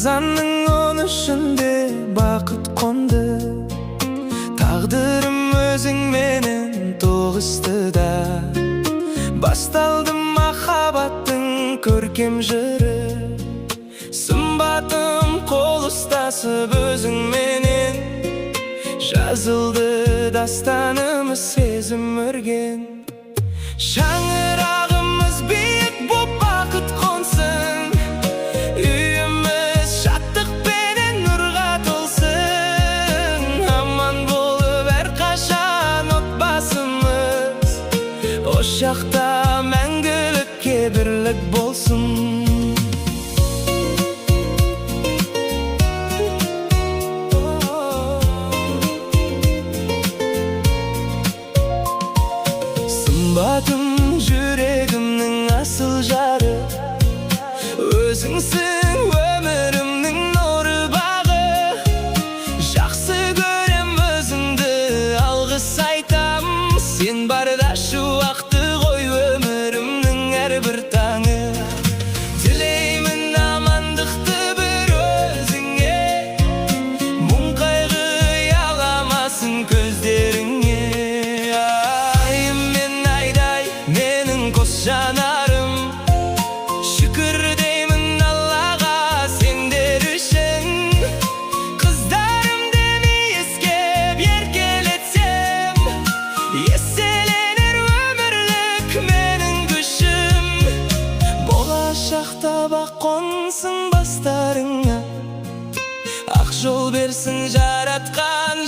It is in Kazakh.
Қазанның 13-інде бақыт қонды, тағдырым өзіңменен тоғысты да. Басталды махаббаттың көркем жыры, сымбатым қол ұстасып өзіңменен. Жазылды дастанымыз сезім өрген, шаңырағымыз биік боп бақыт қонсын. Үйіміз шаттықпенен нұрға толсын. Аман болып әрқашан отбасымыз, ошақта мәңгілікке бірлік болсын. Сымбатым жүрегімнің асыл жары, өзіңсің өмірімнің нұры бағы. Жақсы көрем өзіңді, алғыс айтам. Сен барда шуақты ғой өмірімнің әрбір таңы. Тілеймін амандықты бір өзіңе, мұң қайғы ұяламасын көздеріңе. Қос жанарым, шүкір деймін Аллаға сендер үшін. Қыздарымды иіскеп еркелетсем, еселенер өмірлік менің күшім. Болашақта бақ қонсын бастарыңа, ақ жол берсін жаратқан